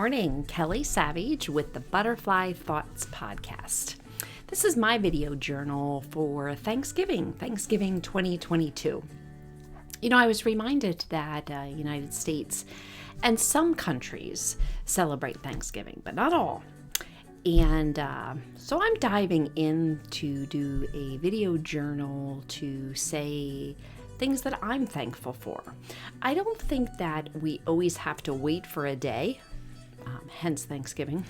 morning, Kelly Savage with the Butterfly Thoughts Podcast. This is my video journal for Thanksgiving 2022. You know, I was reminded that United States and some countries celebrate Thanksgiving, but not all. And so I'm diving in to do a video journal to say things that I'm thankful for. I don't think that we always have to wait for a day, hence Thanksgiving,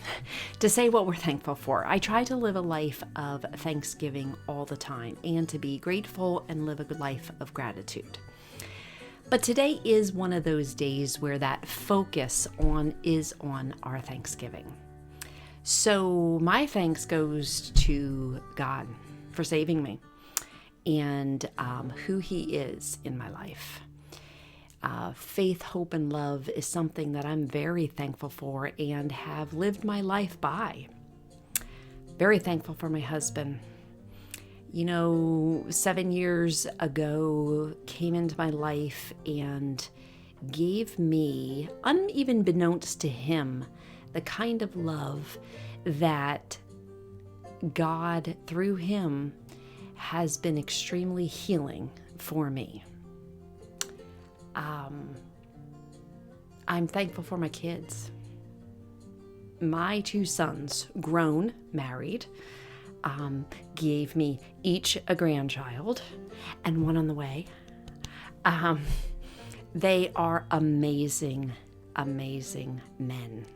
to say what we're thankful for. I try to live a life of Thanksgiving all the time and to be grateful and live a life of gratitude. But today is one of those days where that focus is on our Thanksgiving. So my thanks goes to God for saving me and who He is in my life. Faith, hope, and love is something that I'm very thankful for and have lived my life by. Very thankful for my husband. You know, 7 years ago, came into my life and gave me, unbeknownst to him, the kind of love that God, through him, has been extremely healing for me. I'm thankful for my kids. My two sons, grown, married, gave me each a grandchild and one on the way. They are amazing, amazing men.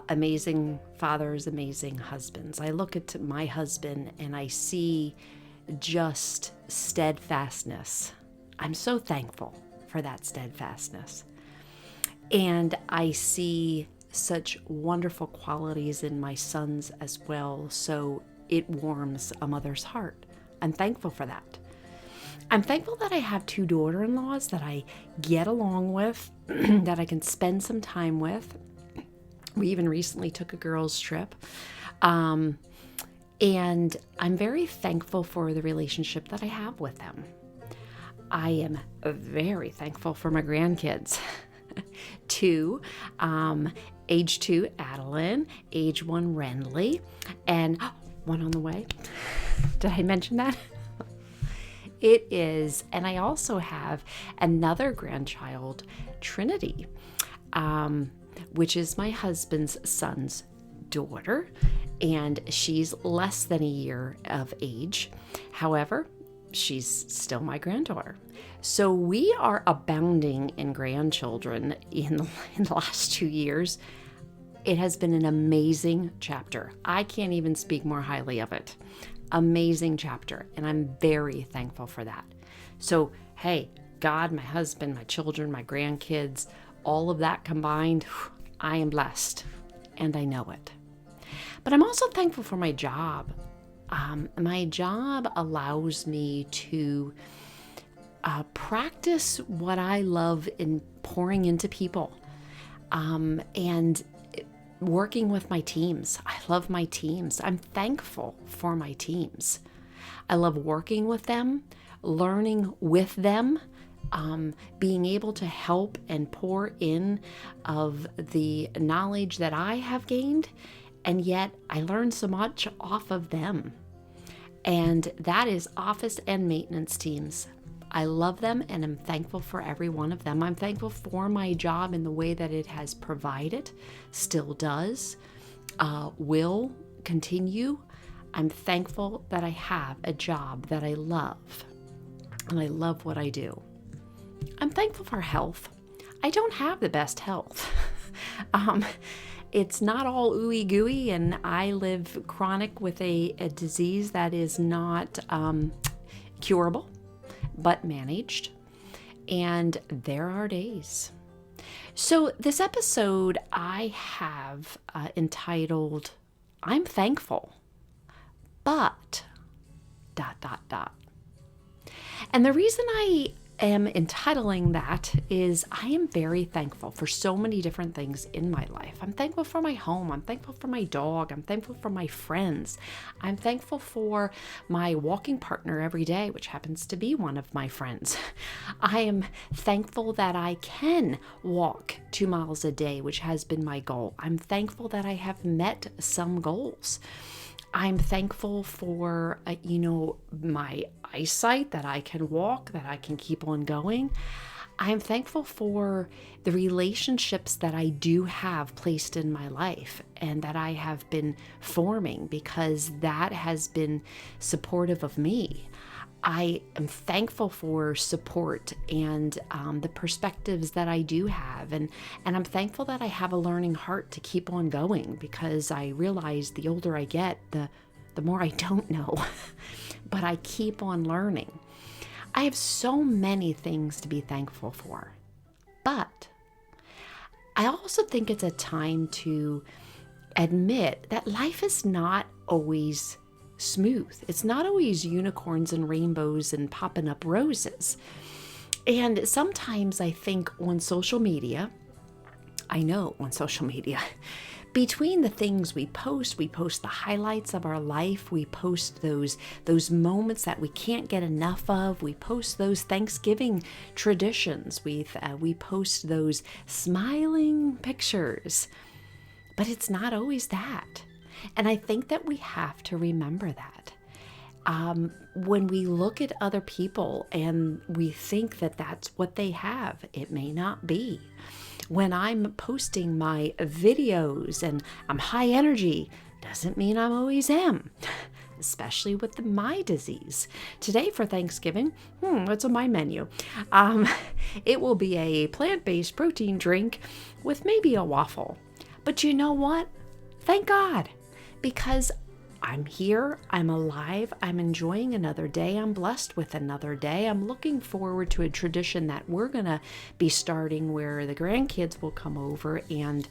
Amazing fathers, amazing husbands. I look at my husband and I see just steadfastness. I'm so thankful for that steadfastness. And I see such wonderful qualities in my sons as well, so it warms a mother's heart. I'm thankful for that. I'm thankful that I have two daughter-in-laws that I get along with, that I can spend some time with. We even recently took a girls' trip. And I'm very thankful for the relationship that I have with them. I am very thankful for my grandkids. Age 2, Adeline, age 1, Renly, and one on the way. Did I mention that? It is, and I also have another grandchild, Trinity, which is my husband's son's daughter, and she's less than a year of age. However, she's still my granddaughter. So we are abounding in grandchildren in the last 2 years. It has been an amazing chapter. I can't even speak more highly of it. Amazing chapter, and I'm very thankful for that. So, hey, God, my husband, my children, my grandkids, all of that combined, I am blessed, and I know it. But I'm also thankful for my job. My job allows me to practice what I love in pouring into people and working with my teams. I love my teams. I'm thankful for my teams. I love working with them, learning with them, being able to help and pour in of the knowledge that I have gained, and yet I learn so much off of them. And that is office and maintenance teams. I love them and I'm thankful for every one of them. I'm thankful for my job in the way that it has provided, still does, will continue. I'm thankful that I have a job that I love, and I love what I do. I'm thankful for health. I don't have the best health. It's not all ooey gooey, and I live chronic with a disease that is not curable, but managed. And there are days. So this episode I have entitled, I'm Thankful, but ... And the reason I am entitling that is I am very thankful for so many different things in my life. I'm thankful for my home. I'm thankful for my dog. I'm thankful for my friends. I'm thankful for my walking partner every day, which happens to be one of my friends. I am thankful that I can walk 2 miles a day, which has been my goal. I'm thankful that I have met some goals. I'm thankful for, my eyesight, that I can walk, that I can keep on going. I'm thankful for the relationships that I do have placed in my life and that I have been forming, because that has been supportive of me. I am thankful for support and the perspectives that I do have. And I'm thankful that I have a learning heart to keep on going, because I realize the older I get, the more I don't know. But I keep on learning. I have so many things to be thankful for. But I also think it's a time to admit that life is not always smooth. It's not always unicorns and rainbows and popping up roses. And sometimes I think on social media, between the things we post the highlights of our life, we post those moments that we can't get enough of, we post those Thanksgiving traditions, we post those smiling pictures. But it's not always that. And I think that we have to remember that. When we look at other people and we think that that's what they have, it may not be. When I'm posting my videos and I'm high energy, doesn't mean I always am, especially with my disease. Today for Thanksgiving, what's on my menu? It will be a plant-based protein drink with maybe a waffle. But you know what? Thank God. Because I'm here, I'm alive, I'm enjoying another day, I'm blessed with another day. I'm looking forward to a tradition that we're going to be starting where the grandkids will come over and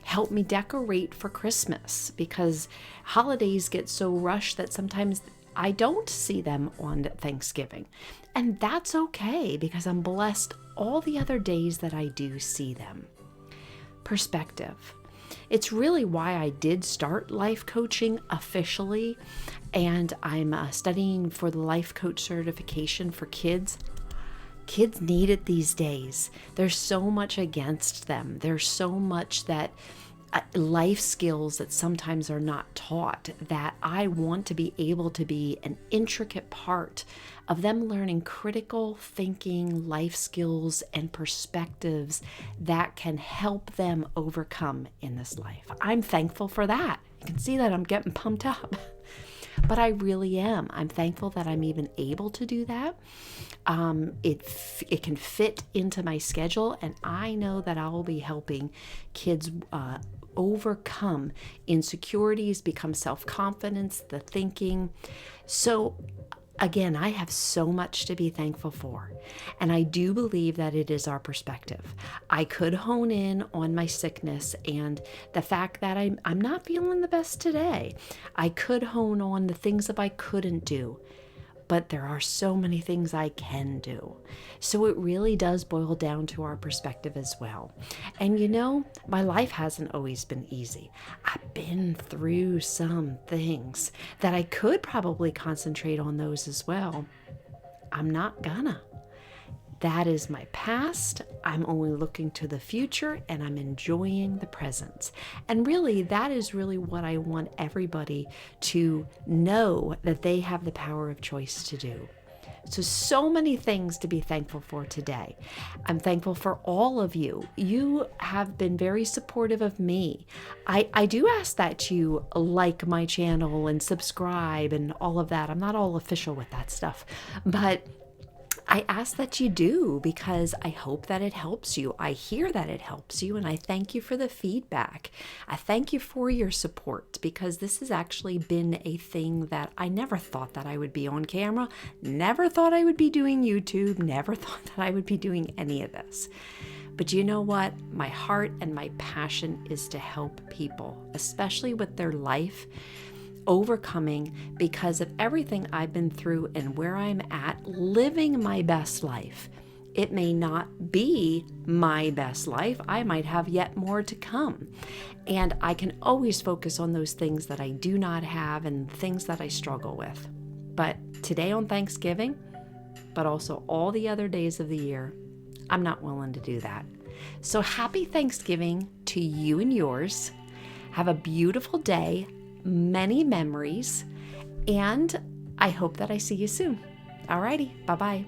help me decorate for Christmas, because holidays get so rushed that sometimes I don't see them on Thanksgiving. And that's okay, because I'm blessed all the other days that I do see them. Perspective. It's really why I did start life coaching officially, and I'm studying for the life coach certification for kids. Kids need it these days. There's so much against them. There's so much that life skills that sometimes are not taught, that I want to be able to be an intricate part of them learning critical thinking, life skills, and perspectives that can help them overcome in this life. I'm thankful for that. You can see that I'm getting pumped up. But I really am. I'm thankful that I'm even able to do that. It can fit into my schedule, and I know that I will be helping kids overcome insecurities, become self-confidence, the thinking. So again, I have so much to be thankful for, and I do believe that it is our perspective. I could hone in on my sickness and the fact that I'm not feeling the best today. I could hone on the things that I couldn't do, but there are so many things I can do. So it really does boil down to our perspective as well. And my life hasn't always been easy. I've been through some things that I could probably concentrate on those as well. I'm not gonna. That is my past. I'm only looking to the future, and I'm enjoying the present. And really, that is really what I want everybody to know, that they have the power of choice to do. So many things to be thankful for today. I'm thankful for all of you. You have been very supportive of me. I do ask that you like my channel and subscribe and all of that. I'm not all official with that stuff, but I ask that you do, because I hope that it helps you. I hear that it helps you, and I thank you for the feedback. I thank you for your support, because this has actually been a thing that I never thought that I would be on camera, never thought I would be doing YouTube, never thought that I would be doing any of this. But you know what? My heart and my passion is to help people, especially with their life overcoming, because of everything I've been through and where I'm at, living my best life. It may not be my best life. I might have yet more to come. And I can always focus on those things that I do not have and things that I struggle with. But today on Thanksgiving, but also all the other days of the year, I'm not willing to do that. So happy Thanksgiving to you and yours. Have a beautiful day, many memories, and I hope that I see you soon. Alrighty, bye-bye.